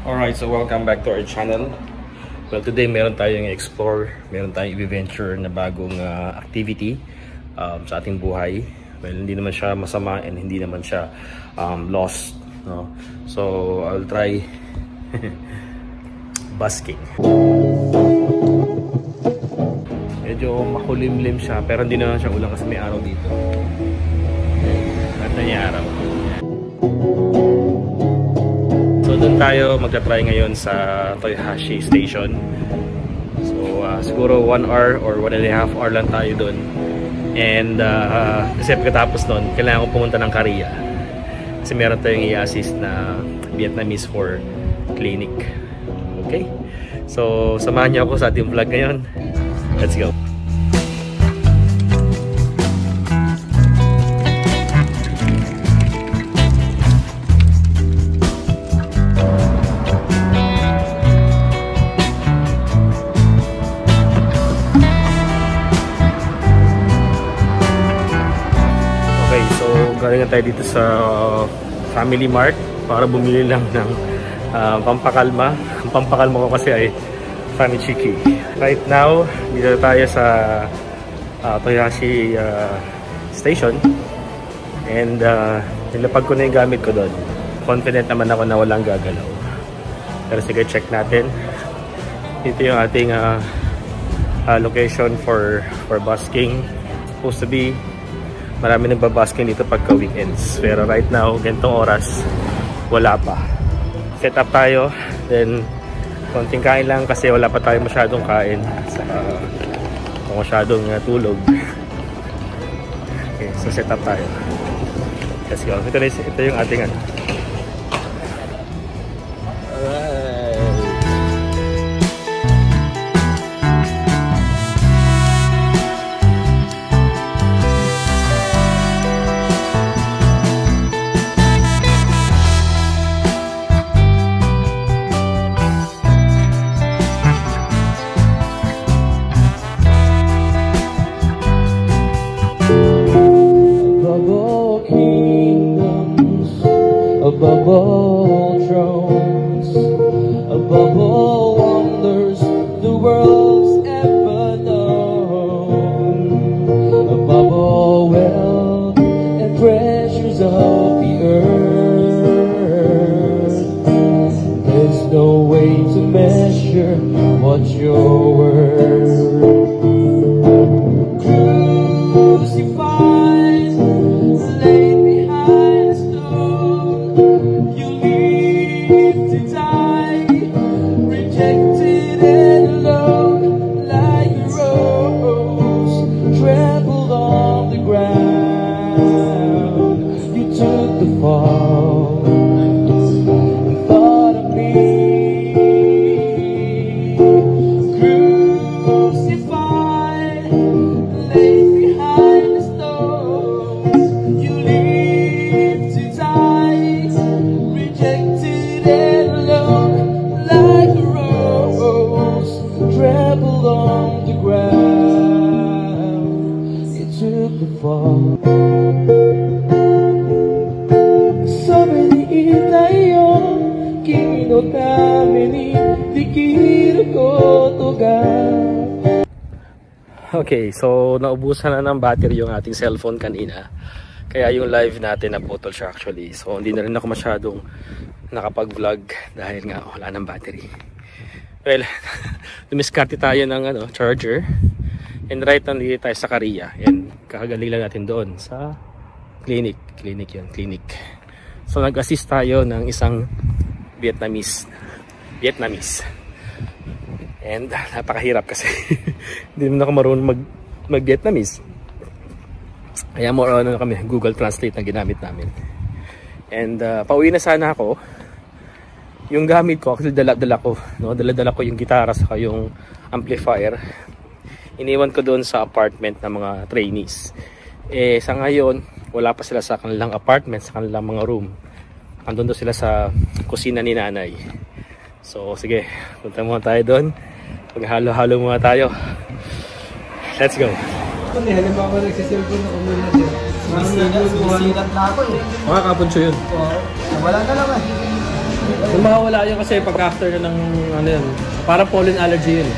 Alright, so welcome back to our channel. Well, today meron tayong explore, meron tayong i-venture na bagong activity sa ating buhay. Well, hindi naman siya masama and hindi naman siya lost, no? So, I'll try busking. Medyo makulimlim siya, pero hindi naman siya ulan kasi may araw dito. Ganda niya araw. So doon tayo magta-try ngayon sa Toyohashi Station. So siguro 1 hour or 1.5 hour lang tayo doon. And kasi pagkatapos doon, kailangan ko pumunta ng Korea. Kasi meron tayong i-assist na Vietnamese for clinic. Okay? So samahan niyo ako sa ating vlog ngayon. Let's go! Galing tayo dito sa Family Mart para bumili lang ng pampakalma. Ang pampakalma ko kasi ay Famichiki. Right now, dito tayo sa Toyohashi Station. And nilapag ko na yung gamit ko doon. Confident naman ako na walang gagalaw. Pero sige, check natin. Dito yung ating location for busking. Supposed to be marami nagbabasking dito pagka weekends. Pero right now, ganitong oras, wala pa. Set up tayo. Then, konting kain lang kasi wala pa tayo masyadong kain. Masyadong tulog. Okay, so set up tayo. Let's go. Ito yung ating ano. Above all thrones, above all wonders the world's ever known, above all wealth and treasures of the earth, there's no way to measure what you're worth. Crucified, laid behind a stone, you live to die, rejected and alone, like a rose trampled on the ground. You took the fall and thought of me, crucified, laid behind a stone, you live to die, rejected and alone, like a rose trampled on the ground. You took the fall. Sabi tayo, kino kami ni Dikiru Kotoga. Okay, so naubusan na ng battery yung ating cellphone kanina. Kaya yung live natin naputol siya actually. So hindi na rin ako masyadong nakapag-vlog dahil nga wala ng battery. Well, dumiskarte tayo ng charger. And right now dito tayo sa Korea. And kakagaling lang natin doon sa clinic. Clinic. So nag-assist tayo ng isang Vietnamese. And napakahirap kasi hindi naman ako marunong mag-Vietnamese. Kaya more on kami, Google Translate na ginamit namin. And pauwi na sana ako. Yung gamit ko, kasi dala-dala ko yung gitara saka yung amplifier. Iniwan ko doon sa apartment ng mga trainees. Sa ngayon, wala pa sila sa kanilang apartment, sa kanilang mga room. Andun doon sila sa kusina ni nanay. So sige, punta muna tayo doon. Maghalo-halo muna tayo. Let's go. Kung halimbawa nagsisilpon ako muna dyan. Masilat na ako eh. Mga kapunso yun. Oo. Wala na naman. Kung mawawala yun kasi pag after na ng ano yun, parang pollen allergy yun.